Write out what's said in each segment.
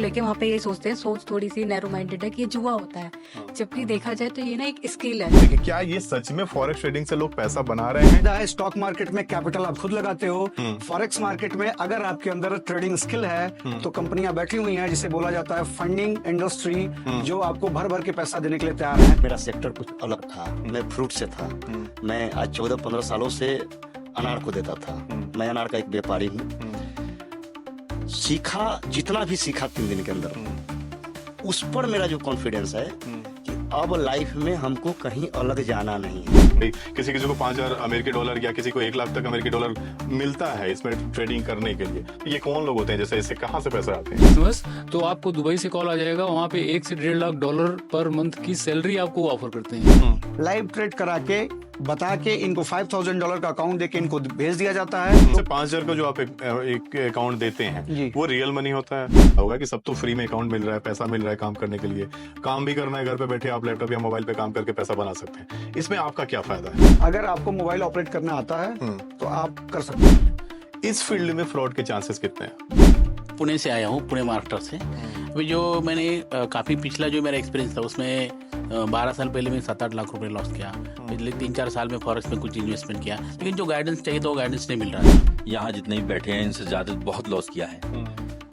लेके वहाँ पे ये सोचते हैं, सोच थोड़ी सी नैरो माइंडेड है कि ये जुआ होता है, जबकि देखा जाए तो ये ना एक स्किल है। देखिए, क्या ये सच में फॉरेक्स ट्रेडिंग से लोग पैसा बना रहे हैं? स्टॉक मार्केट में कैपिटल आप खुद लगाते हो, फॉरेक्स मार्केट में अगर आपके अंदर ट्रेडिंग स्किल है तो कंपनियां बैठी हुई हैं जिसे बोला जाता है फंडिंग इंडस्ट्री, जो आपको भर भर के पैसा देने के लिए तैयार है। मेरा सेक्टर कुछ अलग था, मैं फ्रूट से था। मैं आज 14-15 सालों से अनार को देता था। मैं अनार का एक व्यापारी हूँ। सीखा, जितना भी सीखा 3 दिन के अंदर, उस पर मेरा जो कॉन्फिडेंस है कि अब लाइफ में हमको कहीं अलग जाना नहीं है। किसी किसी को 5,000 अमेरिकी डॉलर या किसी को 1 लाख तक अमेरिकी डॉलर मिलता है इसमें ट्रेडिंग करने के लिए। ये कौन लोग होते हैं, जैसे इससे कहाँ से पैसा आते हैं? बस तो आपको दुबई से कॉल आ जाएगा, वहाँ पे 1 से 1.5 लाख डॉलर पर मंथ की सैलरी आपको ऑफर करते हैं। लाइव ट्रेड करा के बता के इनको $5,000 का अकाउंट देके इनको भेज दिया जाता है। 5,000 का जो आप एक अकाउंट देते जी। हैं, वो रियल मनी होता है? होगा कि सब तो फ्री में अकाउंट मिल रहा है, पैसा मिल रहा है काम करने के लिए, काम भी करना है, घर पे बैठे आप लैपटॉप या मोबाइल पे काम करके पैसा बना सकते हैं। इसमें आपका क्या फायदा है? अगर आपको मोबाइल ऑपरेट करना आता है तो आप कर सकते हैं। इस फील्ड में फ्रॉड के चांसेस कितने हैं? पुणे से आया हूँ, पुणे महाराष्ट्र से। अभी जो मैंने काफ़ी पिछला जो मेरा एक्सपीरियंस था उसमें 12 साल पहले मैं 7-8 लाख रुपए लॉस किया। पिछले 3-4 साल में फॉरेक्स में कुछ इन्वेस्टमेंट किया, लेकिन जो गाइडेंस चाहिए तो वो गाइडेंस नहीं मिल रहा था। यहाँ जितने भी बैठे हैं इनसे ज्यादा बहुत लॉस किया है।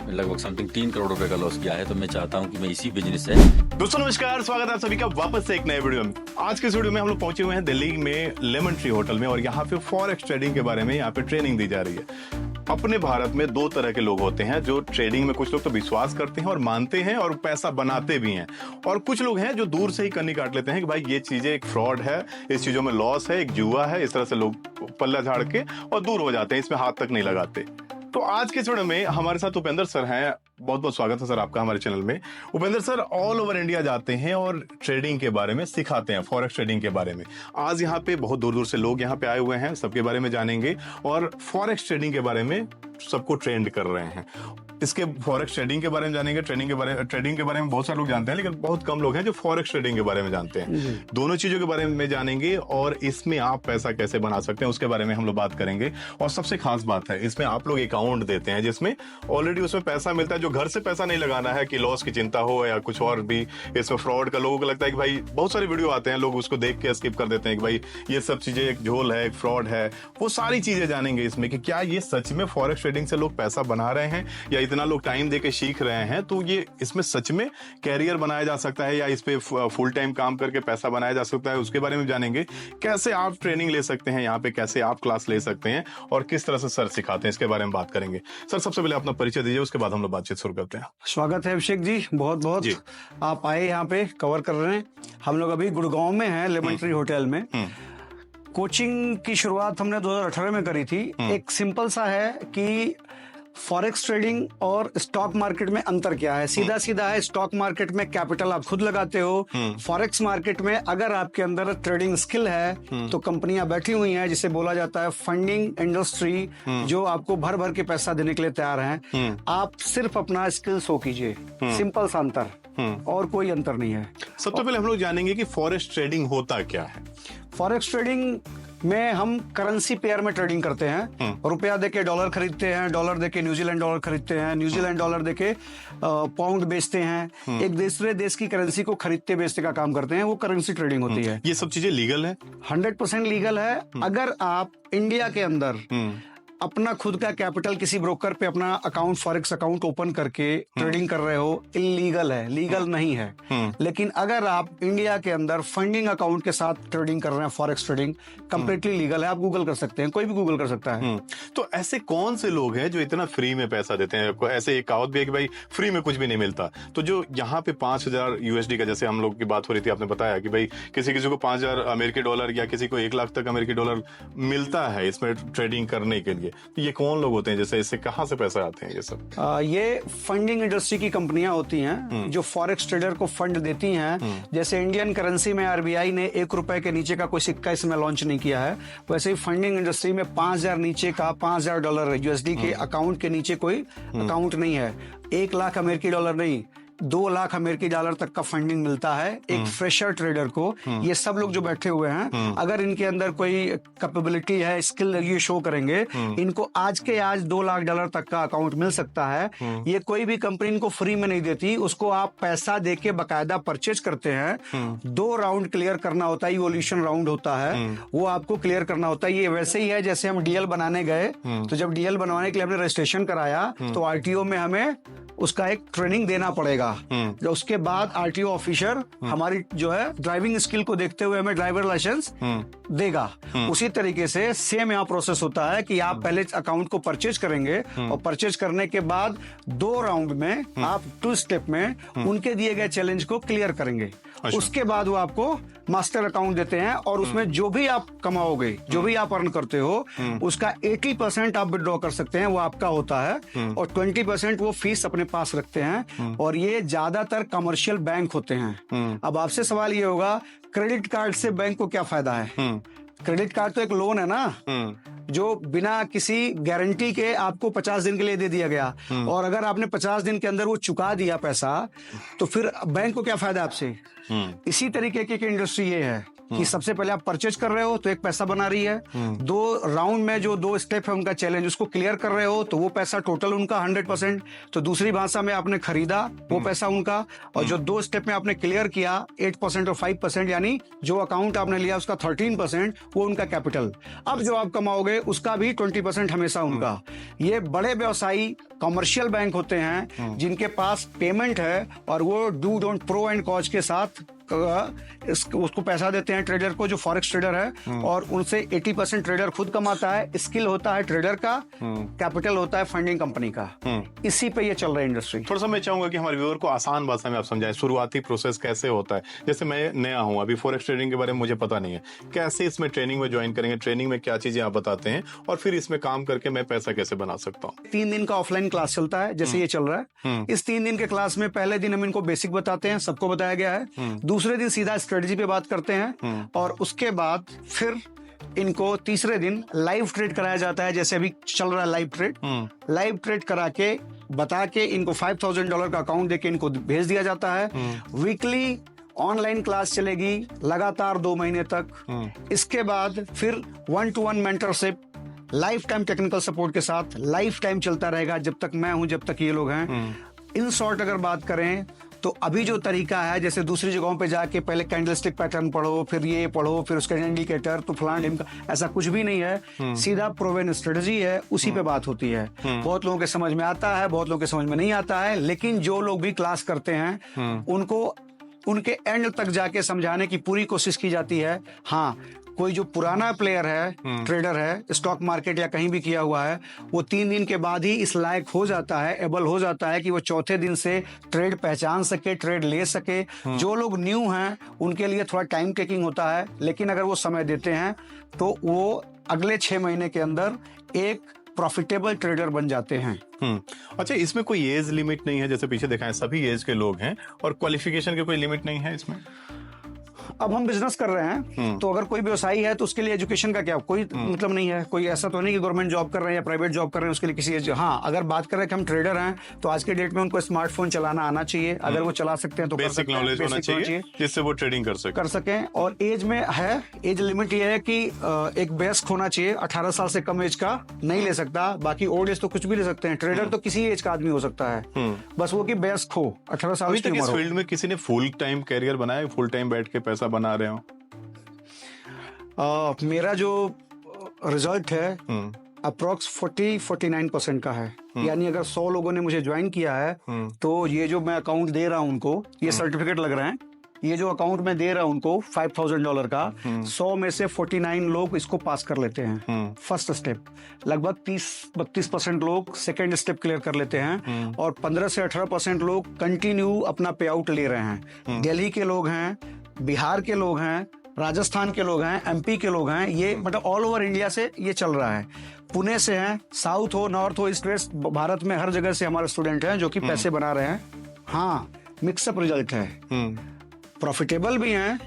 लगभग समथिंग 3 करोड़ रुपए का लॉस किया है। तो मैं चाहता हूँ कि मैं इसी बिजनेस से। दोस्तों नमस्कार, स्वागत है आप सभी का वापस से एक नए वीडियो में। आज के इस वीडियो में हम लोग पहुंचे हुए हैं दिल्ली में लेमन ट्री होटल में, और यहाँ पे फॉरेक्स ट्रेडिंग के बारे में यहाँ पे ट्रेनिंग दी जा रही है। अपने भारत में 2 तरह के लोग होते हैं जो ट्रेडिंग में, कुछ लोग तो विश्वास करते हैं और मानते हैं और पैसा बनाते भी हैं, और कुछ लोग हैं जो दूर से ही कन्नी काट लेते हैं कि भाई ये चीजें एक फ्रॉड है, इस चीजों में लॉस है, एक जुआ है। इस तरह से लोग पल्ला झाड़ के और दूर हो जाते हैं, इसमें हाथ तक नहीं लगाते। तो आज के वीडियो में हमारे साथ उपेंद्र सर हैं। बहुत बहुत स्वागत है सर आपका हमारे चैनल में। Upendra sir all over India जाते हैं और ट्रेडिंग के बारे में सिखाते हैं, फॉरेक्स ट्रेडिंग के बारे में। आज यहाँ पे बहुत दूर दूर से लोग यहाँ पे आए हुए हैं, सबके बारे में जानेंगे और फॉरेक्स ट्रेडिंग के बारे में सबको ट्रेंड कर रहे हैं। इसके फॉरेक्स ट्रेडिंग के बारे में जानेंगे, ट्रेडिंग के बारे में बहुत सारे लोग जानते हैं, लेकिन बहुत कम लोग हैं जो फॉरेक्स ट्रेडिंग के बारे में जानते हैं। दोनों चीजों के बारे में जानेंगे और इसमें आप पैसा कैसे बना सकते हैं उसके बारे में हम लोग बात करेंगे। और सबसे खास बात है, इसमें आप लोग अकाउंट देते हैं जिसमें ऑलरेडी उसमें पैसा मिलता है, जो घर से पैसा नहीं लगाना है कि लॉस की चिंता हो या कुछ और भी इसमें फ्रॉड का। लोगों को लगता है कि भाई बहुत सारे वीडियो आते हैं, लोग उसको देख के स्किप कर देते हैं कि भाई ये सब चीजें एक झोल है, एक फ्रॉड है। वो सारी चीजें जानेंगे इसमें कि क्या ये सच में फॉरेक्स ट्रेडिंग से लोग पैसा बना रहे हैं, या इतना लोग टाइम देके सीख रहे हैं तो ये इसमें सच में कैरियर बनाया जा सकता है, या इस पे फुल टाइम काम करके पैसा बनाया जा सकता है, उसके बारे में जानेंगे। कैसे आप ट्रेनिंग ले सकते हैं यहाँ पे, कैसे आप क्लास ले सकते हैं और किस तरह से सर सिखाते हैं, इसके बारे में बात करेंगे। सर सबसे पहले अपना परिचय दीजिए, उसके बाद हम लोग बातचीत शुरू करते हैं। स्वागत है अभिषेक जी, बहुत बहुत आप आए यहाँ पे कवर कर रहे हैं। हम लोग अभी गुड़गांव में हैं, लेमन ट्री होटल में। कोचिंग की शुरुआत हमने 2018 में करी थी। एक सिंपल सा है कि फॉरेक्स ट्रेडिंग और स्टॉक मार्केट में अंतर क्या है। सीधा सीधा है, स्टॉक मार्केट में कैपिटल आप खुद लगाते हो, फॉरेक्स मार्केट में अगर आपके अंदर ट्रेडिंग स्किल है तो कंपनियां बैठी हुई हैं जिसे बोला जाता है फंडिंग इंडस्ट्री, जो आपको भर भर के पैसा देने के लिए तैयार हैं। आप सिर्फ अपना स्किल शो कीजिए, सिंपल सा अंतर, और कोई अंतर नहीं है। सबसे पहले हम लोग जानेंगे कि फॉरेक्स ट्रेडिंग होता क्या है। फॉरेक्स ट्रेडिंग में हम करेंसी पेयर में ट्रेडिंग करते हैं। रुपया देके डॉलर खरीदते हैं, डॉलर देके न्यूजीलैंड डॉलर खरीदते हैं, न्यूजीलैंड डॉलर देके पाउंड बेचते हैं। एक दूसरे देश की करेंसी को खरीदते बेचते का काम करते हैं, वो करेंसी ट्रेडिंग होती है। ये सब चीजें लीगल है? 100% लीगल है। अगर आप इंडिया के अंदर अपना खुद का कैपिटल किसी ब्रोकर पे अपना अकाउंट, फॉरेक्स अकाउंट ओपन करके ट्रेडिंग कर रहे हो, इलीगल है, लीगल नहीं है। लेकिन अगर आप इंडिया के अंदर फंडिंग अकाउंट के साथ ट्रेडिंग कर रहे हैं, फॉरेक्स ट्रेडिंग कंप्लीटली लीगल है। आप गूगल कर सकते हैं, कोई भी गूगल कर सकता है। तो ऐसे कौन से लोग हैं जो इतना फ्री में पैसा देते हैं? ऐसे एक कहावत भी है कि भाई फ्री में कुछ भी नहीं मिलता। तो जो यहाँ पे 5,000 USD का, जैसे हम लोग की बात हो रही थी, आपने बताया कि भाई किसी किसी को 5,000 अमेरिकी डॉलर या किसी को 1 लाख तक अमेरिकी डॉलर मिलता है इसमें ट्रेडिंग करने के लिए, तो ये कौन लोग होते हैं, जैसे इससे कहां से पैसा आते हैं ये सब? ये फंडिंग इंडस्ट्री की कंपनियां होती हैं जो फॉरेक्स ट्रेडर को फंड देती हैं। जैसे इंडियन करेंसी में RBI ने 1 रुपए के नीचे का कोई सिक्का इसमें लॉन्च नहीं किया है, वैसे ही फंडिंग इंडस्ट्री में 5,000 नीचे का, $5,000 USD के अकाउंट के नीचे कोई अकाउंट नहीं है। 1 लाख अमेरिकी डॉलर नहीं, 2 लाख अमेरिकी डॉलर तक का फंडिंग मिलता है एक फ्रेशर ट्रेडर को। ये सब लोग जो बैठे हुए हैं, अगर इनके अंदर कोई कैपेबिलिटी है, स्किल ये शो करेंगे, इनको आज के आज 2 लाख डॉलर तक का अकाउंट मिल सकता है। ये कोई भी कंपनी इनको फ्री में नहीं देती, उसको आप पैसा देके बकायदा परचेज करते हैं। 2 राउंड क्लियर करना होता है, इवोल्यूशन राउंड होता है, वो आपको क्लियर करना होता है। ये वैसे ही है जैसे हम डीएल बनाने गए, तो जब डीएल बनवाने के लिए हमने रजिस्ट्रेशन कराया तो आरटीओ में हमें उसका एक ट्रेनिंग देना पड़ेगा। जो उसके बाद आरटीओ ऑफिसर हमारी जो है ड्राइविंग स्किल को देखते हुए हमें ड्राइवर लाइसेंस देगा। उसी तरीके से सेम यहाँ प्रोसेस होता है कि आप पहले अकाउंट को परचेज करेंगे और परचेज करने के बाद 2 राउंड में आप 2 स्टेप में उनके दिए गए चैलेंज को क्लियर करेंगे। उसके बाद वो आपको मास्टर अकाउंट देते हैं और उसमें जो भी आप कमाओगे, जो भी आप अर्न करते हो, उसका 80% आप विड्रॉ कर सकते हैं, वो आपका होता है, और 20% वो फीस अपने पास रखते हैं। और ये ज्यादातर कमर्शियल बैंक होते हैं। अब आपसे सवाल ये होगा, क्रेडिट कार्ड से बैंक को क्या फायदा है? क्रेडिट कार्ड तो एक लोन है ना, जो बिना किसी गारंटी के आपको 50 दिन के लिए दे दिया गया, और अगर आपने 50 दिन के अंदर वो चुका दिया पैसा, तो फिर बैंक को क्या फायदा आपसे? इसी तरीके की इंडस्ट्री ये है कि सबसे पहले आप परचेज कर रहे हो तो एक पैसा बना रही है, 2 राउंड में जो 2 स्टेप है उनका चैलेंज, उसको क्लियर कर रहे हो तो वो पैसा टोटल उनका 100%, तो दूसरी भाषा में आपने खरीदा वो पैसा उनका, और जो 2 स्टेप में आपने क्लियर किया 8% और 5%, यानी जो अकाउंट आपने लिया उसका 13%, वो उनका कैपिटल। अब जो आप कमाओगे उसका भी 20% हमेशा उनका। ये बड़े व्यवसायी कमर्शियल बैंक होते हैं जिनके पास पेमेंट है, और वो do don't pro and cause के साथ उसको पैसा देते हैं ट्रेडर को, जो फॉरेक्स ट्रेडर है, और उनसे 80% ट्रेडर खुद कमाता है। स्किल होता है ट्रेडर का, कैपिटल होता है फंडिंग कंपनी का। इसी पे ये चल रहा है इंडस्ट्री। थोड़ा सा मैं चाहूंगा कि हमारे व्यूअर को आसान भाषा में आप समझाएं, शुरुआती प्रोसेस कैसे होता है। जैसे मैं नया हूं, अभी फॉरेक्स ट्रेडिंग के बारे में मुझे पता नहीं है, कैसे इसमें ट्रेनिंग में ज्वाइन करेंगे, ट्रेनिंग में क्या चीजें आप बताते हैं, और फिर इसमें काम करके मैं पैसा कैसे बना सकता हूँ? 3 दिन का ऑफलाइन क्लास चलता है, जैसे ये चल रहा है। इस 3 दिन के क्लास में पहले दिन हम इनको बेसिक बताते हैं, सबको बताया गया है। दूसरे दिन सीधा स्ट्रेटजी पे बात करते हैं, और उसके बाद फिर इनको तीसरे दिन लाइव ट्रेड कराया जाता है, जैसे अभी चल रहा है लाइव ट्रेड। लाइव ट्रेड करा के बता के इनको $5,000 का अकाउंट देके इनको भेज दिया जाता है। वीकली ऑनलाइन क्लास चलेगी लगातार 2 महीने तक। इसके बाद फिर 1-to-1 mentorship, life time technical support के साथ लाइफ टाइम चलता रहेगा, जब तक मैं हूं, जब तक ये लोग हैं। इन शॉर्ट अगर बात करें तो अभी जो तरीका है, जैसे दूसरी जगहों पे जाके पहले कैंडलस्टिक पैटर्न पढ़ो, फिर ये पढ़ो, फिर उसका इंडिकेटर, तो फलान ढिमका, ऐसा कुछ भी नहीं है। सीधा प्रोवन स्ट्रेटजी है, उसी पे बात होती है। बहुत लोगों के समझ में आता है, बहुत लोगों के समझ में नहीं आता है, लेकिन जो लोग भी क्लास करते हैं उनको उनके एंड तक जाके समझाने की पूरी कोशिश की जाती है। हाँ, कोई जो पुराना प्लेयर है, ट्रेडर है, स्टॉक मार्केट या कहीं भी किया हुआ है, वो 3 दिन के बाद ही इस लायक हो जाता है, एबल हो जाता है कि वो चौथे दिन से ट्रेड पहचान सके, ट्रेड ले सके। जो लोग न्यू हैं उनके लिए थोड़ा टाइम टेकिंग होता है, लेकिन अगर वो समय देते हैं तो वो अगले 6 महीने के अंदर एक प्रॉफिटेबल ट्रेडर बन जाते हैं। अच्छा, इसमें कोई एज लिमिट नहीं है? जैसे पीछे देखा है सभी एज के लोग हैं, और क्वालिफिकेशन के कोई लिमिट नहीं है इसमें? अब हम बिजनेस कर रहे हैं, तो अगर कोई व्यवसायी है तो उसके लिए एजुकेशन का क्या कोई मतलब नहीं है। कोई ऐसा तो नहीं कि गवर्नमेंट जॉब कर रहे हैं या प्राइवेट जॉब कर रहे हैं उसके लिए किसी हाँ, अगर बात करें कि हम ट्रेडर हैं तो आज के डेट में उनको स्मार्टफोन चलाना आना चाहिए। अगर वो चला सकते हैं तो बेसिक नॉलेज होना चाहिए जिससे वो ट्रेडिंग कर सकें। और एज में है, एज लिमिट ये है कि एक बेस्ट होना चाहिए, 18 साल से कम एज का नहीं ले सकता। बाकी ओल्ड एज तो कुछ भी ले सकते हैं। ट्रेडर तो किसी एज का आदमी हो सकता है, बस वो कि बेस्ट हो, 18 साल की उम्र हो। इस फील्ड में किसी ने फुल टाइम कैरियर बनाया, फुल टाइम बैठ के पैसा बना रहे हो? मेरा जो रिजल्ट है अप्रोक्स 40-49% का है। यानी अगर 100 लोगों ने मुझे ज्वाइन किया है तो ये जो मैं अकाउंट दे रहा हूं उनको, ये सर्टिफिकेट लग रहे हैं, ये जो अकाउंट में दे रहा हूं उनको $5,000 का, 100 में से 49 लोग इसको पास कर लेते हैं फर्स्ट स्टेप। लगभग 30-32% लोग सेकेंड स्टेप क्लियर कर लेते हैं, और 15 से 18% लोग कंटिन्यू अपना पे आउट ले रहे हैं। दिल्ली के लोग हैं, बिहार के लोग हैं, राजस्थान के लोग हैं, एमपी के लोग हैं, ये मतलब ऑल ओवर इंडिया से ये चल रहा है। पुणे से हैं, साउथ हो, नॉर्थ हो, ईस्ट वेस्ट, भारत में हर जगह से हमारे स्टूडेंट हैं जो कि पैसे बना रहे हैं। हाँ, मिक्सअप रिजल्ट है, प्रॉफिटेबल भी हैं,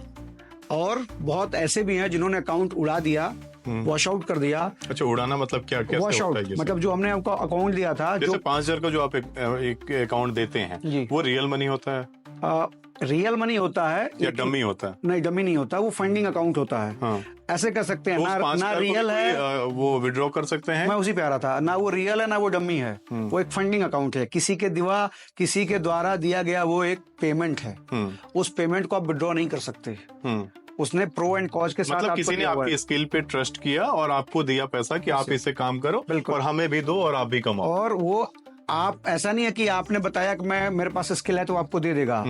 और बहुत ऐसे भी हैं जिन्होंने अकाउंट उड़ा दिया वॉश आउट कर दिया। अच्छा, उड़ाना मतलब क्या क्या वॉश होता आउट है ये? मतलब जो हमने आपको अकाउंट दिया था, जैसे जो 5,000 का जो आप एक अकाउंट देते हैं, जी। वो रियल मनी होता है रियल मनी होता है या डमी होता है? नहीं, डमी नहीं होता, वो फंडिंग अकाउंट होता है। हाँ। ऐसे कह सकते हैं, तो उस ना 5,000 को भी रियल है, कोई, वो विड्रॉ कर सकते हैं? मैं उसी पे आ रहा था, ना वो रियल है ना वो डमी है, वो एक फंडिंग अकाउंट है, किसी के द्वारा दिया गया वो एक पेमेंट है। उस पेमेंट को आप विड्रॉ नहीं कर सकते। उसने प्रो एंड कॉज के साथ मतलब आपको किसी ने दिया हुआ है। आपकी स्किल पे ट्रस्ट किया और आपको दिया पैसा कि आप इससे काम करो बिल्कुल। और हमें भी दो और आप भी कमाओ। और वो आप ऐसा नहीं है कि आपने बताया कि मेरे पास स्किल है तो आपको दे देगा।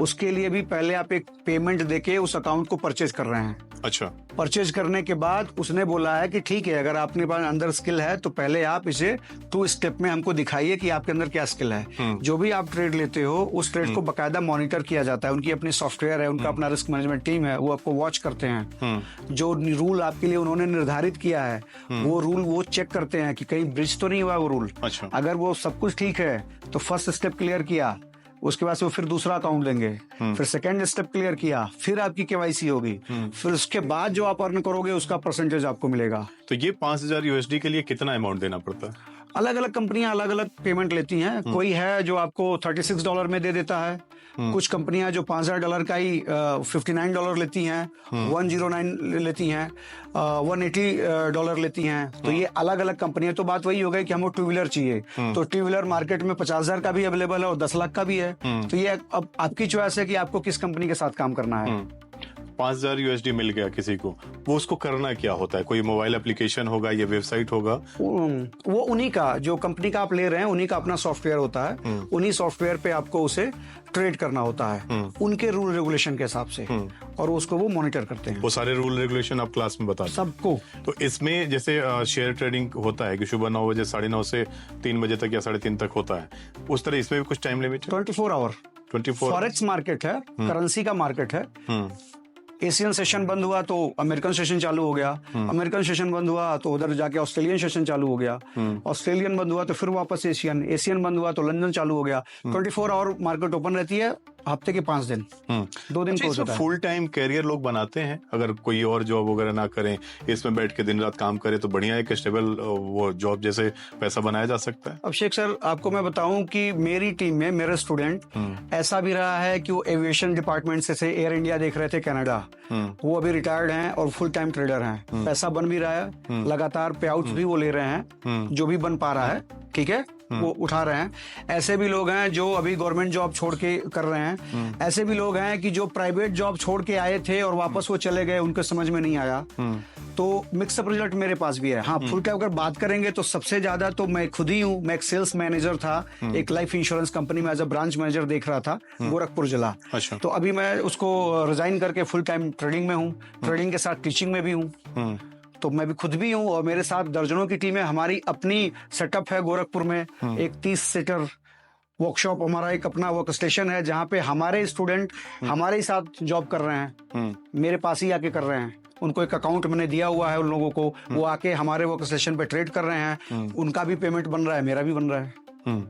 उसके लिए भी पहले आप एक पेमेंट देके उस अकाउंट को परचेज कर रहे हैं। अच्छा, परचेज करने के बाद उसने बोला है कि ठीक है, अगर आपके पास अंदर स्किल है तो पहले आप इसे 2 स्टेप में हमको दिखाइए कि आपके अंदर क्या स्किल है। जो भी आप ट्रेड लेते हो उस ट्रेड को बकायदा मॉनिटर किया जाता है, उनकी अपनी सॉफ्टवेयर है, उनका अपना रिस्क मैनेजमेंट टीम है, वो आपको वॉच करते हैं। जो रूल आपके लिए उन्होंने निर्धारित किया है वो रूल वो चेक करते हैं कि कहीं ब्रिज तो नहीं हुआ वो रूल। अच्छा। अगर वो सब कुछ ठीक है तो फर्स्ट स्टेप क्लियर किया, उसके बाद से वो फिर दूसरा अकाउंट देंगे, फिर सेकंड स्टेप क्लियर किया, फिर आपकी केवाईसी होगी, फिर उसके बाद जो आप अर्न करोगे उसका परसेंटेज आपको मिलेगा। तो ये 5,000 USD के लिए कितना अमाउंट देना पड़ता है? अलग अलग कंपनियां अलग अलग पेमेंट लेती हैं। कोई है जो आपको $36 में दे देता है, कुछ कंपनियां जो $5,000 का ही $59 लेती हैं, 109 लेती हैं, $180 लेती हैं। तो ये अलग अलग कंपनियां। तो बात वही हो गई कि हमको 2 व्हीलर चाहिए, तो 2 व्हीलर मार्केट में 50,000 का भी अवेलेबल है और 10 लाख का भी है। तो ये अब आपकी चॉइस है कि आपको किस कंपनी के साथ काम करना है। 5,000 USD मिल गया किसी को, वो उसको करना क्या होता है? कोई मोबाइल एप्लीकेशन होगा या वेबसाइट होगा? वो उन्हीं का, जो कंपनी का आप ले रहे हैं उन्हीं का अपना सॉफ्टवेयर होता है, उन्हीं सॉफ्टवेयर पे आपको उसे ट्रेड करना होता है उनके रूल रेगुलेशन के हिसाब से, और उसको वो मॉनिटर करते हैं। वो सारे रूल रेगुलेशन आप क्लास में बता दें सबको। तो इसमें जैसे शेयर ट्रेडिंग होता है कि सुबह 9 बजे 9:30 से 3 बजे तक या 3:30 तक होता है, उस तरह इसमें भी कुछ टाइम लिमिट है? 24 आवर 24 फॉरेक्स मार्केट है, करेंसी का मार्केट है। एशियन सेशन बंद हुआ तो अमेरिकन सेशन चालू हो गया, अमेरिकन सेशन बंद हुआ तो उधर जाके ऑस्ट्रेलियन सेशन चालू हो गया, ऑस्ट्रेलियन बंद हुआ तो फिर वापस एशियन बंद हुआ तो लंदन चालू हो गया। 24 आवर मार्केट ओपन रहती है, हफ्ते के 5 दिन, 2 दिन क्लोज होता है। फुल टाइम कैरियर लोग बनाते हैं, अगर कोई और जॉब वगैरह ना करें, इसमें बैठ के दिन रात काम करे तो बढ़िया एक स्टेबल वो जॉब जैसे पैसा बनाया जा सकता है। अभिषेक सर, आपको मैं बताऊं कि मेरी टीम में मेरे स्टूडेंट ऐसा भी रहा है कि वो एविएशन डिपार्टमेंट से एयर इंडिया देख रहे थे कनाडा, वो अभी रिटायर्ड हैं और फुल टाइम ट्रेडर हैं। पैसा बन भी रहा है, लगातार पे आउट भी वो ले रहे हैं, जो भी बन पा रहा है, ठीक है, वो उठा रहे हैं। ऐसे भी लोग हैं जो अभी गवर्नमेंट जॉब छोड़ के कर रहे हैं, ऐसे भी लोग हैं कि जो प्राइवेट जॉब छोड़ के आए थे और वापस वो चले गए, उनके समझ में नहीं आया। तो मिक्सअप रिजल्ट मेरे पास भी है। हाँ, फुल टाइम अगर बात करेंगे तो सबसे ज्यादा तो मैं खुद ही हूँ। मैं एक सेल्स मैनेजर था, एक लाइफ इंश्योरेंस कंपनी में एज अ ब्रांच मैनेजर देख रहा था, गोरखपुर जिला। अच्छा। तो अभी मैं उसको रिजाइन करके फुल टाइम ट्रेडिंग में हूँ, ट्रेडिंग के साथ टीचिंग में भी हूँ। तो मैं भी खुद भी हूँ और मेरे साथ दर्जनों की टीम है। हमारी अपनी सेटअप है गोरखपुर में, एक 30 सीटर वर्कशॉप, हमारा एक अपना वर्क स्टेशन है जहाँ पे हमारे स्टूडेंट हमारे ही साथ जॉब कर रहे हैं, मेरे पास ही आके कर रहे हैं। उनको एक अकाउंट मैंने दिया हुआ है उन लोगों को, वो आके हमारे वर्क स्टेशन पे ट्रेड कर रहे हैं, उनका भी पेमेंट बन रहा है, मेरा भी बन रहा है।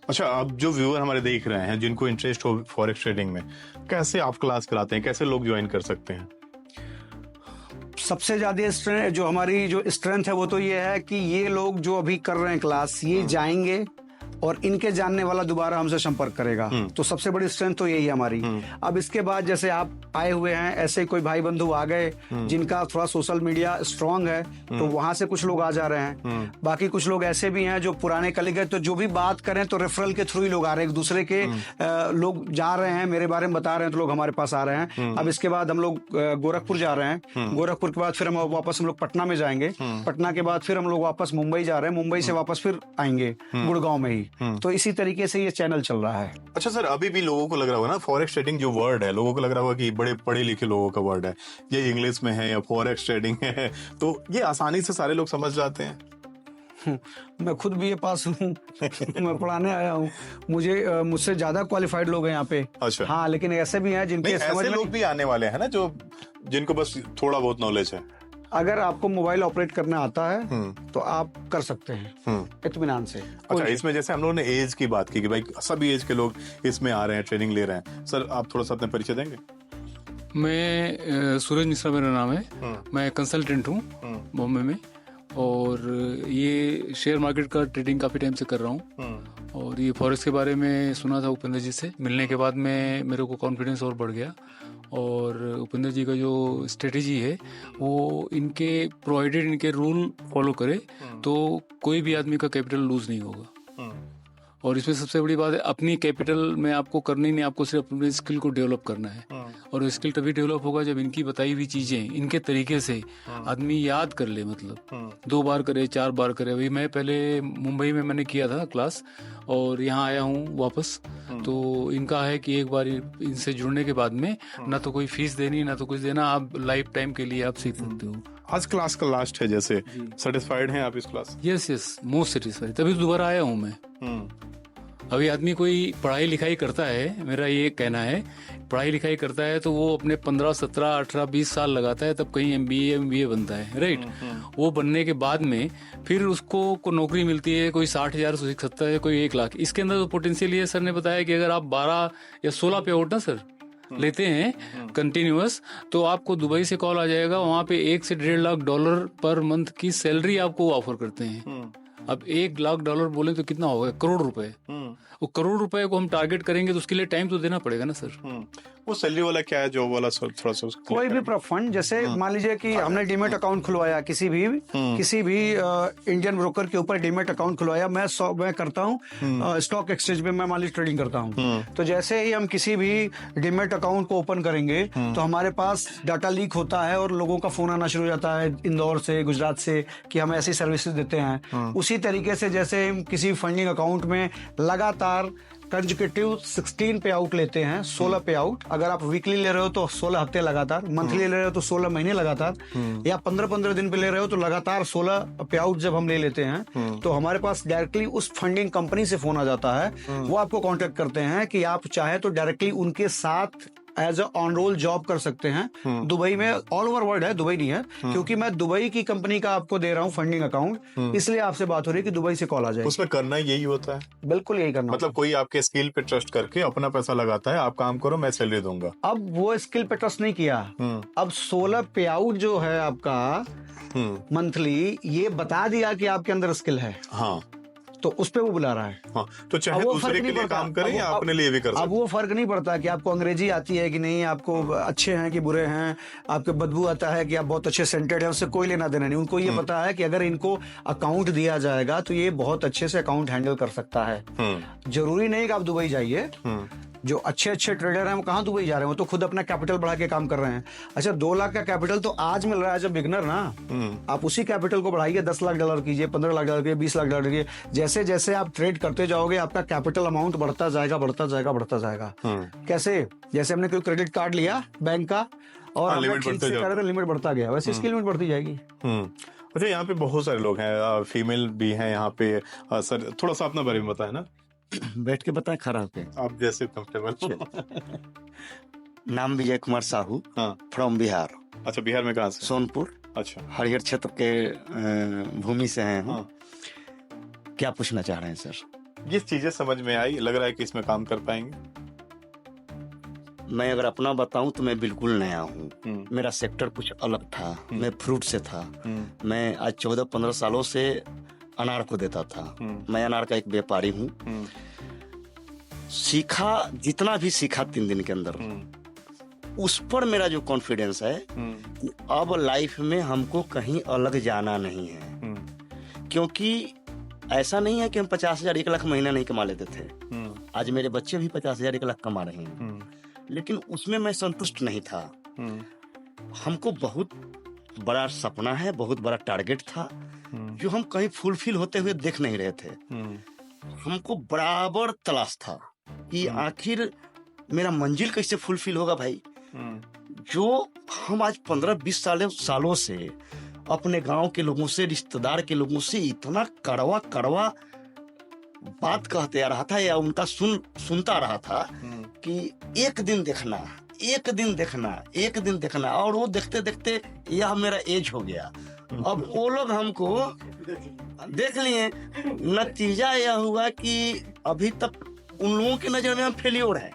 अच्छा, अब जो व्यूअर हमारे देख रहे हैं जिनको इंटरेस्ट हो फॉरेक्स ट्रेडिंग में, कैसे आप क्लास कराते हैं, कैसे लोग ज्वाइन कर सकते हैं? सबसे ज्यादा जो हमारी जो स्ट्रेंथ है वो तो ये है कि ये लोग जो अभी कर रहे हैं क्लास, ये जाएंगे और इनके जानने वाला दोबारा हमसे संपर्क करेगा। तो सबसे बड़ी स्ट्रेंथ तो यही है हमारी। अब इसके बाद जैसे आप आए हुए हैं, ऐसे कोई भाई बंधु आ गए जिनका थोड़ा सोशल मीडिया स्ट्रांग है, तो वहां से कुछ लोग आ जा रहे हैं। बाकी कुछ लोग ऐसे भी हैं जो पुराने कलीग, तो जो भी बात करें तो रेफरल के थ्रू ही लोग आ रहे हैं, एक दूसरे के लोग जा रहे हैं, मेरे बारे में बता रहे हैं तो लोग हमारे पास आ रहे हैं। अब इसके बाद हम लोग गोरखपुर जा रहे हैं, गोरखपुर के बाद फिर हम वापस हम लोग पटना में जाएंगे, पटना के बाद फिर हम लोग वापस मुंबई जा रहे हैं, मुंबई से वापस फिर आएंगे गुड़गांव में ही। तो इसी तरीके से ये चैनल चल रहा है। अच्छा सर, अभी भी लोगों को लग रहा होगा ना फॉरेक्स ट्रेडिंग जो वर्ड है, लोगों को लग रहा होगा कि बड़े पढ़े लिखे लोगों का वर्ड है, ये इंग्लिश में है या फॉरेक्स ट्रेडिंग है, तो ये आसानी से सारे लोग समझ जाते हैं? मैं खुद बीए पास हूँ मैं पढ़ाने आया हूँ, मुझसे ज्यादा क्वालिफाइड लोग हैं यहाँ पे। अच्छा। हाँ, लेकिन ऐसे भी हैं जिनके समझ में लोग भी आने वाले हैं ना, जो जिनको बस थोड़ा बहुत नॉलेज है। अगर आपको मोबाइल ऑपरेट करना आता है तो आप कर सकते हैं इत्मीनान से। अच्छा, इसमें जैसे हम लोगों ने एज की बात की कि भाई सभी एज के लोग इसमें आ रहे हैं, ट्रेनिंग ले रहे हैं, सर आप थोड़ा सा अपना परिचय देंगे? मैं सूरज मिश्रा मेरा नाम है। मैं कंसल्टेंट हूँ बॉम्बे में, और ये शेयर मार्केट का ट्रेडिंग काफ़ी टाइम से कर रहा हूँ। और ये फॉरेक्स के बारे में सुना था उपेंद्र जी से, मिलने के बाद में मेरे को कॉन्फिडेंस और बढ़ गया। और उपेंद्र जी का जो स्ट्रेटेजी है वो इनके प्रोवाइडेड इनके रूल फॉलो करे तो कोई भी आदमी का कैपिटल लूज नहीं होगा। और इसमें सबसे बड़ी बात है, अपनी कैपिटल में आपको करनी नहीं, आपको सिर्फ अपने स्किल को डेवलप करना है। और स्किल तभी डेवलप होगा जब इनकी बताई हुई चीज़ें इनके तरीके से आदमी याद कर ले, मतलब 2 बार करे 4 बार करे। अभी मैं पहले मुंबई में मैंने किया था क्लास, और यहाँ आया हूँ वापस। तो इनका है कि एक बार इनसे जुड़ने के बाद में ना तो कोई फीस देनी ना तो कुछ देना, आप लाइफ टाइम के लिए आप सीख सकते हो। आज क्लास का लास्ट है, जैसे सेटिस्फाइड हैं आप इस क्लास? यस, मोस्ट सेटिस्फाइड, तभी दोबारा आया हूँ मैं। अभी आदमी कोई पढ़ाई लिखाई करता है, मेरा ये कहना है, पढ़ाई लिखाई करता है तो वो अपने 15, 17, 18, 20 साल लगाता है, तब कहीं MBA बनता है, राइट। वो बनने के बाद में फिर उसको नौकरी मिलती है, कोई 60,000 सीख सकता है, कोई 1 लाख। इसके अंदर तो पोटेंशियल ये सर ने बताया कि अगर आप 12 या 16 पे आउट ना सर लेते हैं कंटिन्यूअस, तो आपको दुबई से कॉल आ जाएगा, वहाँ पे $1 से $1.5 लाख पर मंथ की सैलरी आपको ऑफर करते हैं। अब $1 लाख बोले तो कितना होगा? करोड़ रुपए। वो करोड़ रुपए को हम टारगेट करेंगे तो उसके लिए टाइम तो देना पड़ेगा ना सर। वो सैलरी वाला क्या है, जॉब वाला थोड़ा सा कोई भी फंड, जैसे मान लीजिए कि हमने डीमेट अकाउंट खुलवाया, किसी भी इंडियन ब्रोकर के ऊपर डीमेट अकाउंट खुलवाया। मैं करता हूँ स्टॉक एक्सचेंज में, मैं मान लीजिए ट्रेडिंग करता हूँ। तो जैसे ही हम किसी भी डीमेट अकाउंट को ओपन करेंगे तो हमारे पास डाटा लीक होता है और लोगों का फोन आना शुरू हो जाता है इंदौर से, गुजरात से, कि हम ऐसी सर्विसेज देते हैं। उसी तरीके से जैसे हम किसी फंडिंग अकाउंट में लगातार कंसेक्यूटिव 16 पे आउट लेते हैं, 16 पे आउट। अगर आप वीकली ले रहे हो तो 16 हफ्ते लगातार, मंथली ले रहे हो तो 16 महीने लगातार, या 15-15 दिन पे ले रहे हो तो लगातार 16 पे आउट जब हम ले लेते हैं तो हमारे पास डायरेक्टली उस फंडिंग कंपनी से फोन आ जाता है। वो आपको कांटेक्ट करते हैं कि आप चाहे तो डायरेक्टली उनके साथ as a on roll job कर सकते हैं। दुबई में, ऑल ओवर वर्ल्ड है, दुबई नहीं है, क्योंकि मैं दुबई की कंपनी का आपको दे रहा हूँ फंडिंग अकाउंट, इसलिए आपसे बात हो रही है कि दुबई से कॉल आ जाए। उसमें करना यही होता है, बिल्कुल यही करना। मतलब कोई आपके स्किल पे ट्रस्ट करके अपना पैसा लगाता है, आप काम करो मैं सैलरी दूंगा। अब वो स्किल पे ट्रस्ट नहीं किया, अब 16 पे आउट जो है आपका मंथली, ये बता दिया कि आपके अंदर स्किल है, हाँ, तो उस पे वो बुला रहा है। हाँ, तो चाहे दूसरे के लिए काम करें या अपने लिए भी कर सकते। अब वो फर्क नहीं पड़ता कि आपको अंग्रेजी आती है कि नहीं, आपको अच्छे हैं कि बुरे हैं, आपके बदबू आता है कि आप बहुत अच्छे सेंटेड हैं, उससे कोई लेना देना नहीं। उनको ये पता है कि अगर इनको अकाउंट दिया जाएगा तो ये बहुत अच्छे से अकाउंट हैंडल कर सकता है। जरूरी नहीं कि आप दुबई जाइए, जो अच्छे ट्रेडर हैं वो कहाँ दुबई जा रहे हैं, वो तो खुद अपना कैपिटल बढ़ा के काम कर रहे हैं। अच्छा, 2 लाख का कैपिटल तो आज मिल रहा है जब बिगनर ना, आप उसी कैपिटल को बढ़ाइए, $10 लाख कीजिए, $15 लाख कीजिए, $20 लाख कीजिए। जैसे जैसे आप ट्रेड करते जाओगे आपका कैपिटल अमाउंट बढ़ता जाएगा, बढ़ता जाएगा, बढ़ता जाएगा। कैसे? जैसे हमने कोई क्रेडिट कार्ड लिया बैंक का और लिमिट बढ़ता गया, वैसे इसकी लिमिट बढ़ती जाएगी। अच्छा, यहाँ पे बहुत सारे लोग हैं, फीमेल भी हैं यहाँ पे। सर थोड़ा सा अपना बारे में बताए ना। बैठ के बताएं, खड़ा होके, आप जैसे कंफर्टेबल। नाम विजय कुमार साहू, फ्रॉम बिहार। अच्छा, बिहार में कहाँ से? सोनपुर। अच्छा, हरिहर क्षेत्र के भूमि से हैं हम। क्या पूछना चाह रहे हैं सर? ये चीजें समझ में आई, लग रहा है कि इसमें काम कर पाएंगे। मैं अगर अपना बताऊं तो मैं बिल्कुल नया हूँ। मेरा सेक्टर कुछ अलग था, मैं फ्रूट से था। मैं आज 14-15 सालों से अनार को देता था। मैं अनार का एक व्यापारी हूँ। सीखा, जितना भी सीखा 3 दिन के अंदर, उस पर मेरा जो कॉन्फिडेंस है कि अब लाइफ में हमको कहीं अलग जाना नहीं है। क्योंकि ऐसा नहीं है कि हम 50,000 1 लाख महीना नहीं कमा लेते थे। आज मेरे बच्चे भी 50,000 1 लाख कमा रहे हैं, लेकिन उसमें मैं संतुष्ट नहीं था। हमको बहुत बड़ा सपना है, बहुत बड़ा टारगेट था जो हम कहीं फुलफिल होते हुए देख नहीं रहे थे। हमको बराबर तलाश था कि आखिर मेरा मंजिल कैसे फुलफिल होगा भाई। जो हम आज 15-20 सालों से अपने गांव के लोगों से, रिश्तेदार के लोगों से इतना कड़वा बात कहते आ रहा था या उनका सुनता रहा था कि एक दिन देखना, और वो देखते देखते यह मेरा एज हो गया। अब वो लोग हमको देख लिए, नतीजा यह हुआ कि अभी तक उन लोगों की नजर में हम फेल्योर है।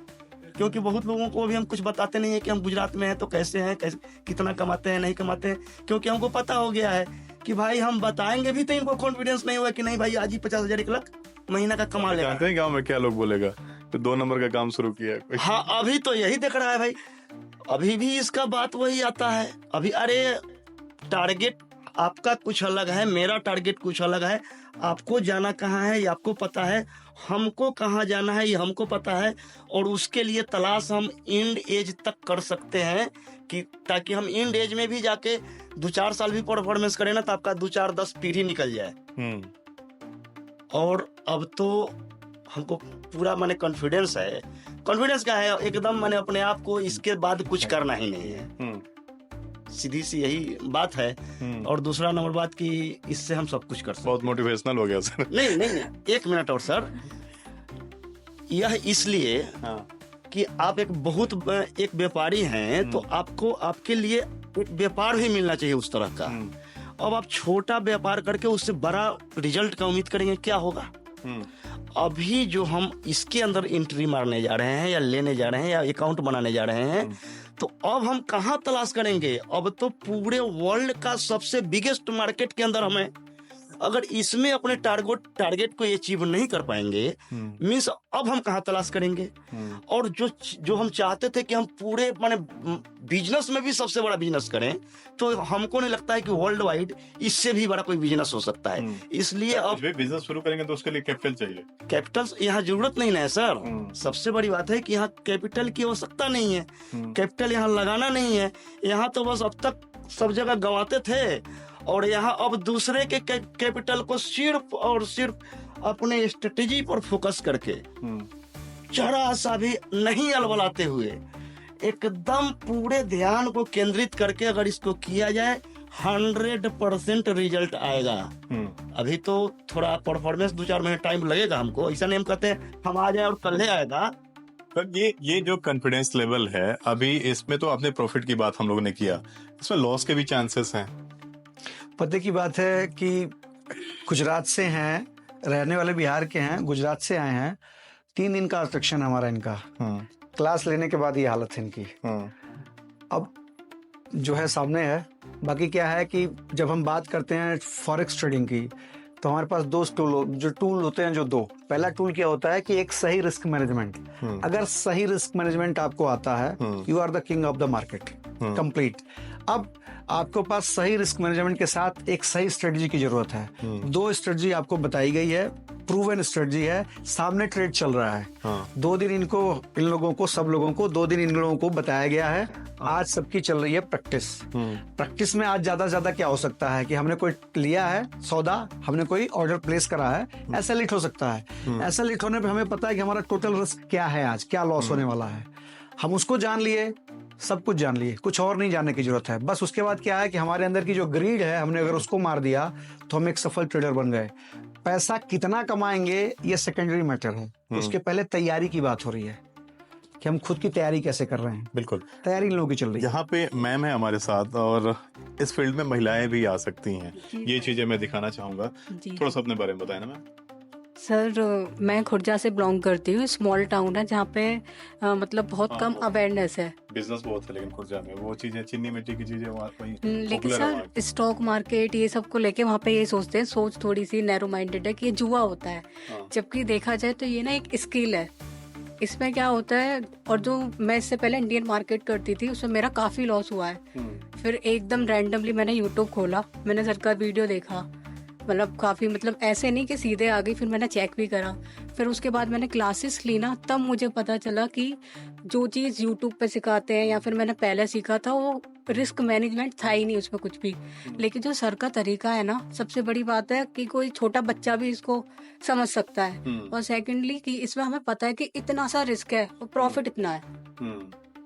क्योंकि बहुत लोगों को भी हम कुछ बताते नहीं है कि हम गुजरात में हैं तो कैसे हैं, कैसे कितना कमाते हैं, नहीं कमाते हैं, क्योंकि हमको पता हो गया है कि भाई हम बताएंगे भी तो इनको कॉन्फिडेंस नहीं हुआ कि नहीं भाई आज ही 50,000 1 लाख महीना का कमा लेगा। जानते हैं गाँव में क्या लोग बोलेगा तो 2 नंबर का काम शुरू किया है कोई। हाँ, अभी तो यही दिख रहा है भाई, अभी भी इसका बात वही आता है। अभी अरे टारगेट आपका कुछ अलग है, मेरा टारगेट कुछ अलग है। आपको जाना कहाँ है ये आपको पता है, हमको कहाँ जाना है ये हमको पता है, और उसके लिए तलाश हम एंड एज तक कर सकते हैं कि ताकि हम एंड एज में भी जाके 2-4 साल भी परफॉर्मेंस करें ना तो आपका 2-4-10 पीढ़ी निकल जाए। और अब तो हमको पूरा माने कॉन्फिडेंस है। कॉन्फिडेंस क्या है, एकदम मैंने अपने आप को इसके बाद कुछ करना ही नहीं है, सीधी सी यही बात है। और दूसरा नंबर बात कि इससे हम सब कुछ कर सकते। बहुत मोटिवेशनल हो गया सर। नहीं, 1 मिनट और सर, यह इसलिए कि आप एक व्यापारी हैं तो आपको आपके लिए एक व्यापार भी मिलना चाहिए उस तरह का। अब आप छोटा व्यापार करके उससे बड़ा रिजल्ट का उम्मीद करेंगे, क्या होगा? अभी जो हम इसके अंदर एंट्री मारने जा रहे हैं या लेने जा रहे हैं या अकाउंट बनाने जा रहे हैं, तो अब हम कहाँ तलाश करेंगे? अब तो पूरे वर्ल्ड का सबसे बिगेस्ट मार्केट के अंदर हमें अगर इसमें अपने टारगेट को अचीव नहीं कर पाएंगे, मीन्स अब हम कहाँ तलाश करेंगे? और जो हम चाहते थे कि हम पूरे माने बिजनेस में भी सबसे बड़ा बिजनेस करें, तो हमको नहीं लगता है कि वर्ल्ड वाइड इससे भी बड़ा कोई बिजनेस हो सकता है। इसलिए अब बिजनेस शुरू करेंगे तो उसके लिए कैपिटल चाहिए। कैपिटल यहाँ जरूरत नहीं है सर। सबसे बड़ी बात है कि यहाँ कैपिटल की आवश्यकता नहीं है, कैपिटल यहाँ लगाना नहीं है। यहाँ तो बस अब तक सब जगह गंवाते थे, और यहाँ अब दूसरे के कैपिटल को सिर्फ और सिर्फ अपने स्ट्रेटेजी पर फोकस करके जरा सा भी नहीं अलबलाते हुए एकदम पूरे ध्यान को केंद्रित करके अगर इसको किया जाए 100% रिजल्ट आएगा। अभी तो थोड़ा परफॉर्मेंस 2-4 महीने टाइम लगेगा हमको, ऐसा नहीं हम कहते हैं हम आ जाए और कल ही आएगा। पर ये जो कॉन्फिडेंस लेवल है अभी, इसमें तो आपने प्रॉफिट की बात हम लोगों ने किया, इसमें लॉस के भी चांसेस हैं। पते की बात है कि गुजरात से हैं, रहने वाले बिहार के हैं, गुजरात से आए हैं। 3 दिन का इंस्ट्रक्शन हमारा इनका, क्लास लेने के बाद ये हालत है इनकी। अब जो है सामने है। बाकी क्या है कि जब हम बात करते हैं फॉरेक्स ट्रेडिंग की, तो हमारे पास 2 टूल होते हैं। जो 2 पहला टूल क्या होता है कि एक सही रिस्क मैनेजमेंट। अगर सही रिस्क मैनेजमेंट आपको आता है, you are the king of the market complete. अब आपको पास सही रिस्क मैनेजमेंट के साथ एक सही स्ट्रेटजी की जरूरत है। 2 स्ट्रेटजी आपको बताई गई है, प्रूवन स्ट्रेटजी है, सामने ट्रेड चल रहा है। 2 दिन इन लोगों को सब लोगों को 2 दिन इन लोगों को बताया गया है। आज सबकी चल रही है प्रैक्टिस। प्रैक्टिस में आज ज्यादा से ज्यादा क्या हो सकता है कि हमने कोई लिया है सौदा, हमने कोई ऑर्डर प्लेस करा है, ऐसा लेट हो सकता है। ऐसा लेट होने पे हमें पता है कि हमारा टोटल रिस्क क्या है, आज क्या लॉस होने वाला है। हम उसको जान लिए, सब कुछ जान लिए, कुछ और नहीं जानने की जरूरत है। बस उसके बाद क्या है कि हमारे अंदर की जो ग्रीड है, हमने अगर उसको मार दिया तो हम एक सफल ट्रेडर बन गए। पैसा कितना कमाएंगे ये सेकेंडरी मैटर है, उसके पहले तैयारी की बात हो रही है कि हम खुद की तैयारी कैसे कर रहे हैं। बिल्कुल, तैयारी इन लोगों की चल रही है। यहाँ पे मैम है हमारे साथ, और इस फील्ड में महिलाएं भी आ सकती हैं। ये चीजें मैं दिखाना चाहूंगा। थोड़ा सा अपने बारे में बताएं ना मैम। सर, मैं खुर्जा से बिलोंग करती हूँ। स्मॉल टाउन है जहाँ पे मतलब बहुत कम अवेयरनेस है। बिजनेस बहुत है लेकिन खुर्जा में वो चीजें, चीनी मिट्टी की चीजें वहीं लेकिन popular है वहाँ सर की। स्टॉक मार्केट ये सब को लेके वहाँ पे ये सोचते हैं, सोच थोड़ी सी नैरो माइंडेड है कि ये जुआ होता है। जबकि देखा जाए तो ये ना एक स्किल है। इसमें क्या होता है, और जो मैं इससे पहले इंडियन मार्केट करती थी उसमें मेरा काफ़ी लॉस हुआ है। फिर एकदम रैंडमली मैंने यूट्यूब खोला, मैंने सर का वीडियो देखा, मतलब काफ़ी, मतलब ऐसे नहीं कि सीधे आ गई। फिर मैंने चेक भी करा, फिर उसके बाद मैंने क्लासेस ली ना, तब मुझे पता चला कि जो चीज़ यूट्यूब पे सिखाते हैं या फिर मैंने पहले सीखा था वो रिस्क मैनेजमेंट था ही नहीं उसमें कुछ भी। लेकिन जो सर का तरीका है ना, सबसे बड़ी बात है कि कोई छोटा बच्चा भी इसको समझ सकता है। और सेकेंडली कि इसमें हमें पता है कि इतना सा रिस्क है और प्रॉफिट इतना है।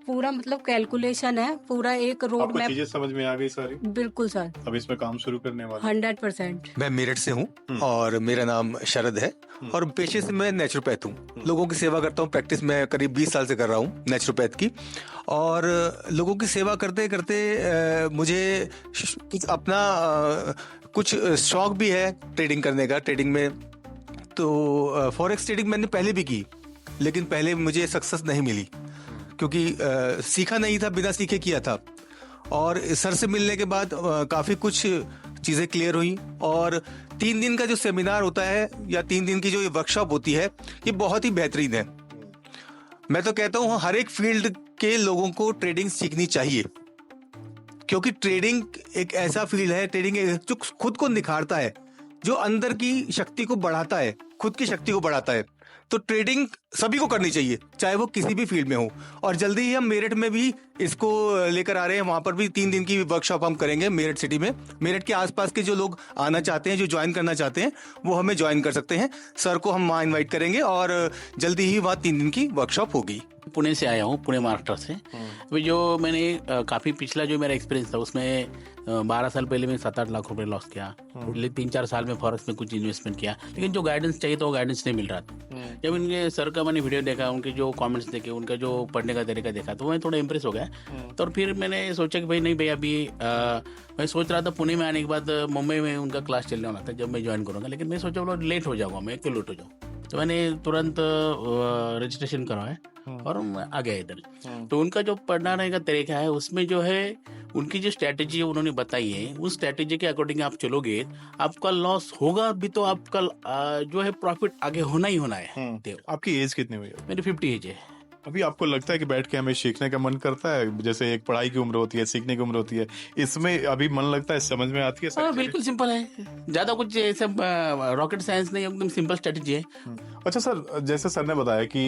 पूरा मतलब कैलकुलेशन है, पूरा एक रोड आपको मैप। चीजें समझ में आ गई सारी? बिल्कुल सर, अब इसमें काम शुरू करने वाले 100%। मैं मेरठ से हूँ और मेरा नाम शरद है, और पेशे से मैं नेचुरोपैथ हूँ। लोगों की सेवा करता हूँ, प्रैक्टिस मैं करीब 20 साल से कर रहा हूँ नेचुरोपैथ की। और लोगों की सेवा करते करते मुझे अपना कुछ शौक भी है ट्रेडिंग करने का। ट्रेडिंग में तो फॉरेक्स ट्रेडिंग मैंने पहले भी की, लेकिन पहले मुझे सक्सेस नहीं मिली। क्योंकि सीखा नहीं था, बिना सीखे किया था। और सर से मिलने के बाद काफ़ी कुछ चीज़ें क्लियर हुई। और 3 दिन का जो सेमिनार होता है या 3 दिन की जो ये वर्कशॉप होती है, ये बहुत ही बेहतरीन है। मैं तो कहता हूँ हर एक फील्ड के लोगों को ट्रेडिंग सीखनी चाहिए, क्योंकि ट्रेडिंग एक ऐसा फील्ड है, ट्रेडिंग जो खुद को निखारता है, जो अंदर की शक्ति को बढ़ाता है, खुद की शक्ति को बढ़ाता है। तो ट्रेडिंग सभी को करनी चाहिए, चाहे वो किसी भी फील्ड में हो। और जल्दी ही हम मेरठ में भी इसको लेकर आ रहे हैं, वहां पर भी 3 दिन की वर्कशॉप हम करेंगे मेरठ सिटी में। मेरठ के आसपास के जो लोग आना चाहते हैं, जो ज्वाइन करना चाहते हैं, वो हमें ज्वाइन कर सकते हैं। सर को हम वहाँ इन्वाइट करेंगे और जल्दी ही वहाँ 3 दिन की वर्कशॉप होगी। पुणे से आया हूँ, पुणे महाराष्ट्र से। अभी जो मैंने काफ़ी पिछला जो मेरा एक्सपीरियंस था उसमें 12 साल पहले मैं 7-8 लाख रुपए लॉस किया। 3-4 साल में फॉरेक्स में कुछ इन्वेस्टमेंट किया, लेकिन जो गाइडेंस चाहिए तो वो गाइडेंस नहीं मिल रहा था। जब इनके सर का मैंने वीडियो देखा, उनके जो कमेंट्स देखे, उनका जो पढ़ने का तरीका देखा, तो मैं थोड़ा इम्प्रेस हो गया। तो फिर मैंने सोचा कि भाई नहीं भाई, अभी मैं सोच रहा था पुणे में आने के बाद मुंबई में उनका क्लास चलने वाला था जब मैं ज्वाइन करूँगा, लेकिन मैं सोचा बोला लेट हो जाऊँगा, मैं क्यों लेट हो जाऊँ। तो मैंने तुरंत रजिस्ट्रेशन करवाया और मैं आ गया इधर। तो उनका जो पढ़ाने का तरीका है, उसमें जो है उनकी जो स्ट्रैटेजी उन्होंने बताई है, उस स्ट्रैटेजी के अकॉर्डिंग आप चलोगे, आपका लॉस होगा भी तो आपका जो है प्रॉफिट आगे होना ही होना है। आपकी एज कितनी हुई है? मेरी 50 एज है। अभी आपको लगता है कि बैठ के हमें सीखने का मन करता है? जैसे एक पढ़ाई की उम्र होती है, सीखने की उम्र होती है, इसमें अभी मन लगता है, समझ में आती है? हाँ, बिल्कुल सिंपल है, ज्यादा कुछ ऐसा रॉकेट साइंस नहीं, एकदम सिंपल स्ट्रेटेजी है। अच्छा सर, जैसे सर ने बताया कि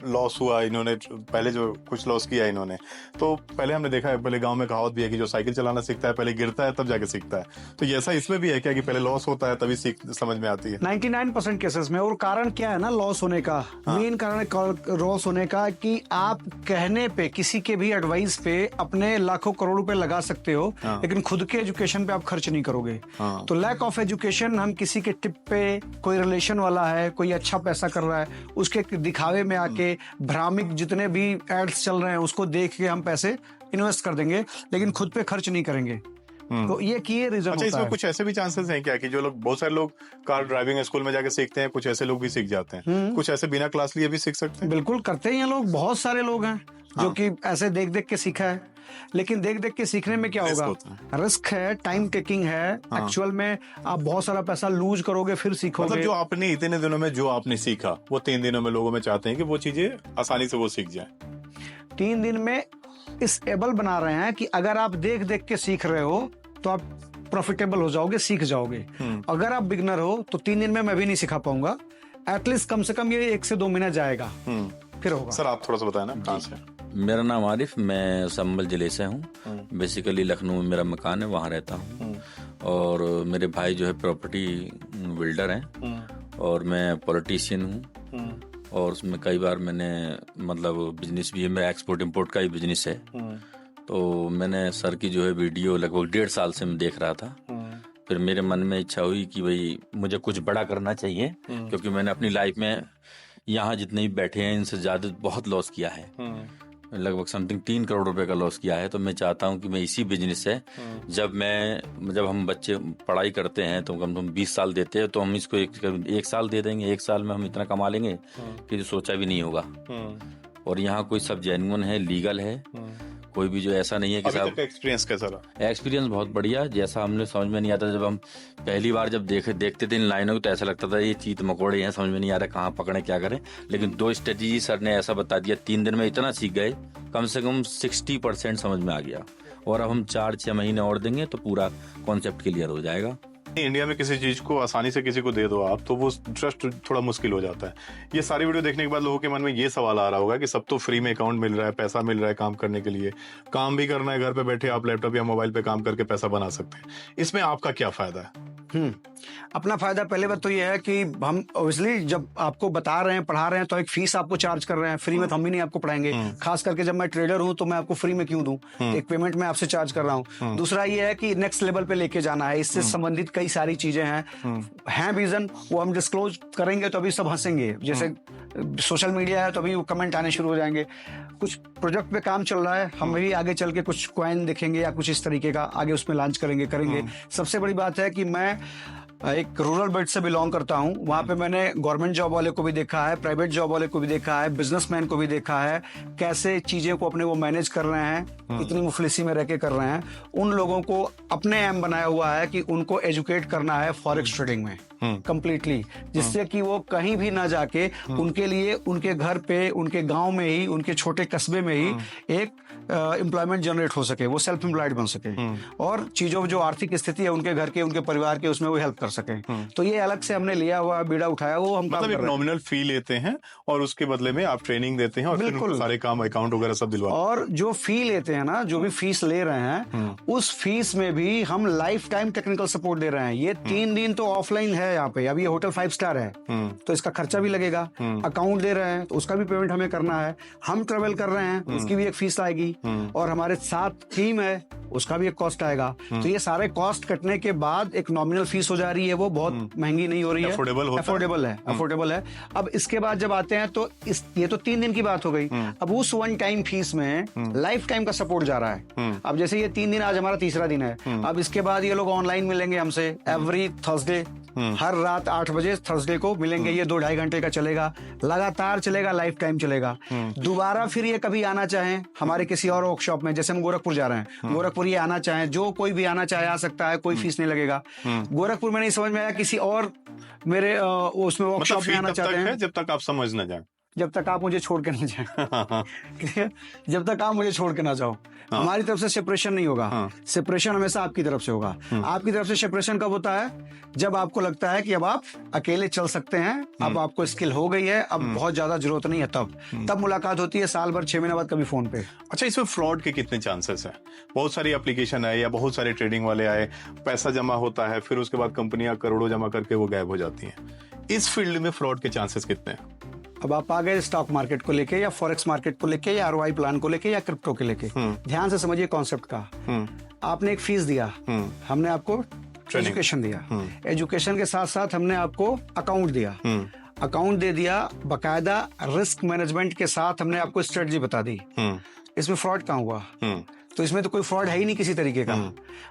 लॉस हुआ, इन्होंने पहले जो कुछ लॉस किया इन्होंने, तो पहले हमने देखा है, पहले गांव में कहावत भी है कि जो साइकिल चलाना सीखता है पहले गिरता है तब जाके सीखता है। तो ये ऐसा इसमें भी है क्या कि पहले लॉस होता है तभी समझ में आती है? 99% केसेस में। और कारण क्या है ना लॉस होने का, मेन कारण लॉस होने का कि आप कहने पे, किसी के भी एडवाइस पे अपने लाखों करोड़ रुपए लगा सकते हो, लेकिन खुद के एजुकेशन पे आप खर्च नहीं करोगे। तो लैक ऑफ एजुकेशन, हम किसी के टिप पे, कोई रिलेशन वाला है, कोई अच्छा पैसा कर रहा है, उसके दिखावे में आके भ्रामिक जितने भी एड्स चल रहे हैं उसको देख के हम पैसे इन्वेस्ट कर देंगे, लेकिन खुद पे खर्च नहीं करेंगे। तो ये रीजन अच्छा, होता इसमें है। कुछ ऐसे भी चांसेस हैं क्या कि जो लोग, बहुत सारे लोग कार ड्राइविंग स्कूल में जाके सीखते हैं, कुछ ऐसे लोग भी सीख जाते हैं, कुछ ऐसे बिना क्लास लिए भी सीख सकते हैं? बिल्कुल करते हैं लोग, बहुत सारे लोग हैं जो कि ऐसे देख देख के सीखा है। लेकिन देख देख के सीखने में क्या होगा, रिस्क है, टाइम टेकिंग है। एक्चुअल में आप बहुत सारा पैसा लूज करोगे फिर सीखोगे। मतलब जो आपने इतने दिनों में जो आपने सीखा, वो 3 दिनों में लोगों में चाहते हैं कि वो चीजें आसानी से वो सीख जाए। 3 दिन में इस एबल बना रहे हैं कि अगर आप देख देख के सीख रहे हो तो आप प्रॉफिटेबल हो जाओगे, सीख जाओगे। अगर आप बिगनर हो तो 3 दिन में मैं भी नहीं सिखा पाऊंगा, एटलीस्ट कम से कम ये 1 से 2 महीने जाएगा, फिर होगा। सर आप थोड़ा सा बताएं ना, कहाँ से? मेरा नाम आरिफ, मैं संभल जिले से हूँ। बेसिकली लखनऊ में मेरा मकान है, वहाँ रहता हूँ। और मेरे भाई जो है प्रॉपर्टी बिल्डर हैं, और मैं पॉलिटिशियन हूँ। और उसमें कई बार मैंने मतलब बिजनेस भी है, मेरा एक्सपोर्ट इम्पोर्ट का ही बिजनेस है। तो मैंने सर की जो है वीडियो लगभग 1.5 साल से मैं देख रहा था। फिर मेरे मन में इच्छा हुई कि भाई मुझे कुछ बड़ा करना चाहिए, क्योंकि मैंने अपनी लाइफ में यहाँ जितने भी बैठे हैं इनसे ज़्यादा बहुत लॉस किया है। लगभग समथिंग 3 करोड़ रुपए का लॉस किया है। तो मैं चाहता हूँ कि मैं इसी बिजनेस से, जब हम बच्चे पढ़ाई करते हैं तो कम से कम 20 साल देते हैं, तो हम इसको एक साल दे देंगे, 1 साल में हम इतना कमा लेंगे कि सोचा भी नहीं होगा। और यहाँ कोई सब जेन्युइन है, लीगल है, कोई भी जो ऐसा नहीं है कि साहब। एक्सपीरियंस कैसा रहा? एक्सपीरियंस बहुत बढ़िया। जैसा हमने समझ में नहीं आता, जब हम पहली बार जब देखते थे इन लाइनों को, तो ऐसा लगता था ये चीत मकोड़े हैं, समझ में नहीं आ रहा कहाँ पकड़े क्या करें। लेकिन 2 स्ट्रेटेजी सर ने ऐसा बता दिया, 3 दिन में इतना सीख गए, कम से कम 60% समझ में आ गया। और अब हम 4-6 महीने और देंगे तो पूरा कॉन्सेप्ट क्लियर हो जाएगा। इंडिया में किसी चीज को आसानी से किसी को दे दो आप, तो वो ट्रस्ट थोड़ा मुश्किल हो जाता है। ये सारी वीडियो देखने के बाद लोगों के मन में ये सवाल आ रहा होगा कि सब तो फ्री में अकाउंट मिल रहा है, पैसा मिल रहा है काम करने के लिए, काम भी करना है, घर पे बैठे आप लैपटॉप या मोबाइल पे काम करके पैसा बना सकते हैं, इसमें आपका क्या फायदा है? अपना फायदा पहले बात तो ये है कि हम ऑब्वियसली जब आपको बता रहे हैं, पढ़ा रहे हैं, तो एक फीस आपको चार्ज कर रहे हैं। फ्री में तो हम भी नहीं आपको पढ़ाएंगे, खास करके जब मैं ट्रेडर हूं तो मैं आपको फ्री में क्यों दूं, एक पेमेंट मैं आपसे चार्ज कर रहा हूं। दूसरा ये है कि नेक्स्ट लेवल पे लेके जाना है, इससे संबंधित कई सारी चीजें हैं विजन, वो हम डिस्क्लोज करेंगे तो अभी सब हंसेंगे। जैसे सोशल मीडिया है तो अभी कमेंट आने शुरू हो जाएंगे। कुछ प्रोजेक्ट पे काम चल रहा है, हम भी आगे चल के कुछ कॉइन देखेंगे या कुछ इस तरीके का आगे उसमें लॉन्च करेंगे। सबसे बड़ी बात है कि मैं एक रूरल बेल्ट से बिलोंग करता हूँ। वहाँ पे मैंने गवर्नमेंट जॉब वाले को भी देखा है, प्राइवेट जॉब वाले को भी देखा है, बिजनेसमैन को भी देखा है, कैसे चीजें को अपने वो मैनेज कर रहे हैं, इतनी मुफलिसी में रह के कर रहे हैं। उन लोगों को अपने एम बनाया हुआ है कि उनको एजुकेट करना है फॉरेक्स ट्रेडिंग में कंप्लीटली, जिससे कि वो कहीं भी ना जाके उनके लिए उनके घर पे, उनके गांव में ही, उनके छोटे कस्बे में ही एक एम्प्लॉयमेंट जनरेट हो सके, वो सेल्फ एम्प्लॉयड बन सके और चीजों जो आर्थिक स्थिति है उनके घर के, उनके परिवार के, उसमें वो हेल्प कर सके। तो ये अलग से हमने लिया हुआ बीड़ा उठाया, वो हम मतलब एक नॉमिनल फी लेते हैं और उसके बदले में आप ट्रेनिंग देते हैं और फिर उनको सारे काम अकाउंट वगैरह सब दिलवा। और जो फी लेते हैं ना, जो भी फीस ले रहे हैं, उस फीस में भी हम लाइफ टाइम टेक्निकल सपोर्ट दे रहे हैं। ये 3 दिन तो ऑफलाइन है यहाँ पे, अभी ये होटल 5 स्टार है तो इसका खर्चा भी लगेगा, अकाउंट दे रहे हैं तो उसका भी पेमेंट हमें करना है, हम ट्रेवल कर रहे हैं उसकी भी एक फीस आएगी, और हमारे साथ टीम है उसका भी एक कॉस्ट आएगा। तो ये सारे कॉस्ट कटने के बाद एक नॉमिनल फीस हो जा रही है, वो बहुत महंगी नहीं हो रही है, अफोर्डेबल है। अब इसके बाद जब आते हैं तो ये तो 3 दिन की बात हो गई। अब उस वन टाइम फीस में लाइफ टाइम का सपोर्ट जा रहा है। अब जैसे ये 3 दिन, आज हमारा तीसरा दिन है, अब इसके बाद ये लोग ऑनलाइन मिलेंगे हमसे एवरी थर्सडे, हर रात 8 बजे थर्सडे को मिलेंगे। ये 2-2.5 घंटे का चलेगा, लगातार चलेगा, लाइफ टाइम चलेगा। दोबारा फिर ये कभी आना चाहें हमारे किसी और वर्कशॉप में, जैसे हम गोरखपुर जा रहे हैं, गोरखपुर ये आना चाहें, जो कोई भी आना चाहे आ सकता है, कोई फीस नहीं लगेगा। गोरखपुर में नहीं समझ में आया, किसी और मेरे उसमें वर्कशॉप में आना चाहते हैं, जब तक आप समझ ना जाए, जब तक आप मुझे छोड़ के ना जाए जब तक आप मुझे छोड़ के ना जाओ, हमारी तरफ से सेपरेशन नहीं होगा। सेपरेशन हमेशा आपकी तरफ से होगा। आपकी तरफ से सेपरेशन कब होता है? जब आपको लगता है कि अब आप अकेले चल सकते हैं, अब आपको स्किल हो गई है, अब बहुत ज्यादा जरूरत नहीं है, तब मुलाकात होती है, साल भर 6 महीने बाद कभी फोन पे। अच्छा, इसमें फ्रॉड के कितने चांसेस हैं? बहुत सारी एप्लीकेशन आए या बहुत सारे ट्रेडिंग वाले आए, पैसा जमा होता है, फिर उसके बाद कंपनियां करोड़ों जमा करके वो गायब हो जाती हैं। इस फील्ड में फ्रॉड के चांसेस कितने हैं? अब आप आ गए स्टॉक मार्केट को लेके या फॉरेक्स मार्केट को लेके या ROI प्लान को लेके या क्रिप्टो के लेके, ध्यान से समझिए कॉन्सेप्ट का। आपने एक फीस दिया, हमने आपको एजुकेशन दिया, एजुकेशन के साथ साथ हमने आपको अकाउंट दिया, अकाउंट दे दिया, बकायदा रिस्क मैनेजमेंट के साथ हमने आपको स्ट्रेटजी बता दी। इसमें फ्रॉड कहाँ हुआ? तो इसमें तो कोई फ्रॉड है ही नहीं किसी तरीके का।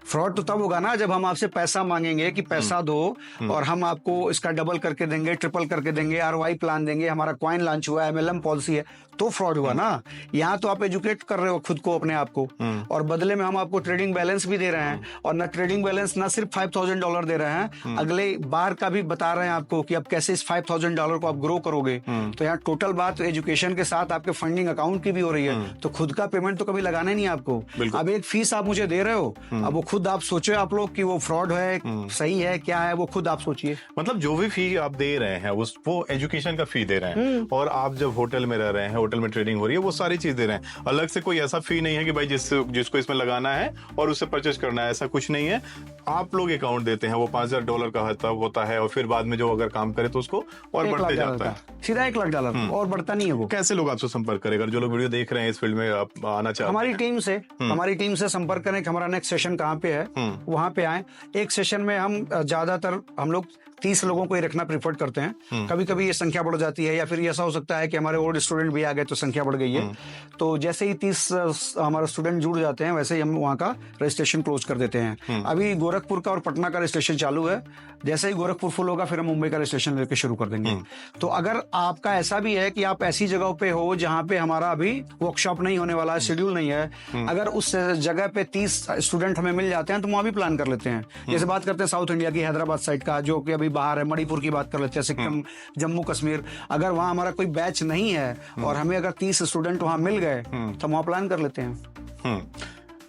फ्रॉड तो तब होगा ना जब हम आपसे पैसा मांगेंगे कि पैसा दो और हम आपको इसका डबल करके देंगे, ट्रिपल करके देंगे, ROI प्लान देंगे, हमारा कॉइन लॉन्च हुआ है, MLM पॉलिसी है, तो फ्रॉड हुआ ना। यहाँ तो आप एजुकेट कर रहे हो खुद को, अपने आप को, और बदले में हम आपको ट्रेडिंग बैलेंस भी दे रहे हैं, और ना ट्रेडिंग बैलेंस ना सिर्फ $5,000 दे रहे हैं, अगले बार का भी बता रहे हैं आपको कि अब कैसे इस $5,000 को आप ग्रो करोगे। तो यहाँ टोटल बात एजुकेशन के साथ आपके फंडिंग अकाउंट की भी हो रही है, तो खुद का पेमेंट तो कभी लगाना ही नहीं आपको। अब एक फीस आप मुझे दे रहे हो, अब वो खुद आप सोचो आप लोग कि वो फ्रॉड है, सही है, क्या है, वो खुद आप सोचिए। मतलब जो भी फी आप दे रहे हैं वो एजुकेशन का फी दे रहे हैं, और आप जब होटल में रह रहे हैं, होटल में ट्रेडिंग हो रही है, वो सारी चीज दे रहे हैं। अलग से कोई ऐसा फी नहीं है कि भाई जिसको इसमें लगाना है और उससे परचेज करना है, ऐसा कुछ नहीं है। आप लोग अकाउंट देते हैं, वो $5,000 का होता है, और फिर बाद में जो अगर काम करे तो उसको और बढ़ते जाता है, सीधा $1,00,000 और बढ़ता नहीं है वो। कैसे लोग आपसे संपर्क करेंगे? जो लोग वीडियो देख रहे हैं इस फील्ड में आप आना चाहते हैं, हमारी टीम से संपर्क करें कि हमारा नेक्स्ट सेशन कहाँ पे है, वहां पे आए। एक सेशन में हम ज्यादातर हम लोग 30 लोगों को ही रखना प्रीफर करते हैं। कभी कभी ये संख्या बढ़ जाती है, या फिर ऐसा हो सकता है कि हमारे ओल्ड स्टूडेंट भी आ गए तो संख्या बढ़ गई है। तो जैसे ही 30 हमारे स्टूडेंट जुड़ जाते हैं, वैसे ही हम वहाँ का रजिस्ट्रेशन क्लोज कर देते हैं। अभी गोरखपुर का और पटना का रजिस्ट्रेशन चालू है, जैसे ही गोरखपुर फुल होगा फिर हम मुंबई का रजिस्ट्रेशन लेकर शुरू कर देंगे। तो अगर आपका ऐसा भी है कि आप ऐसी जगह पे हो जहाँ पे हमारा अभी वर्कशॉप नहीं होने वाला है, शेड्यूल नहीं है, अगर उस जगह पे 30 स्टूडेंट हमें मिल जाते हैं तो वहाँ भी प्लान कर लेते हैं। जैसे बात करते हैं साउथ इंडिया की, हैदराबाद साइड का, जो कि अभी बाहर है, मणिपुर की बात कर लेते हैं, सिक्किम, जम्मू कश्मीर, अगर वहाँ हमारा कोई बैच नहीं है और हमें अगर 30 स्टूडेंट वहाँ मिल गए तो वहाँ प्लान कर लेते हैं।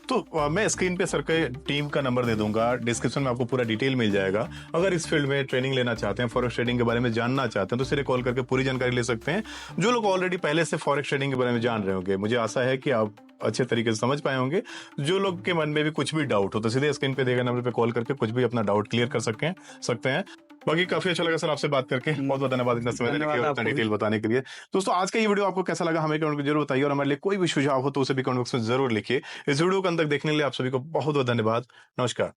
तो मैं स्क्रीन पे सर के टीम का नंबर दे दूंगा, डिस्क्रिप्शन में आपको पूरा डिटेल मिल जाएगा। अगर इस फील्ड में ट्रेनिंग लेना चाहते हैं, फॉरेक्स ट्रेडिंग के बारे में जानना चाहते हैं, तो सिर्फ कॉल करके पूरी जानकारी ले सकते हैं। जो लोग ऑलरेडी पहले से फॉरेक्स ट्रेडिंग के बारे में जान रहे होंगे, मुझे आशा है कि आप अच्छे तरीके से समझ पाए होंगे। जो लोग के मन में भी कुछ भी डाउट हो तो सीधे स्क्रीन पे दिए गए नंबर पे कॉल करके कुछ भी अपना डाउट क्लियर कर सकते हैं। बाकी काफी अच्छा लगा सर आपसे बात करके, बहुत बहुत धन्यवाद इतना समय देने के लिए और इतना डिटेल बताने के लिए। दोस्तों, आज का ये वीडियो आपको कैसा लगा हमें कमेंट में जरूर बताइए, और हमारे लिए कोई भी सुझाव हो तो उसे भी कमेंट बॉक्स में जरूर लिखिए। इस वीडियो को अंत तक देखने के लिए आप सभी को बहुत बहुत धन्यवाद। नमस्कार।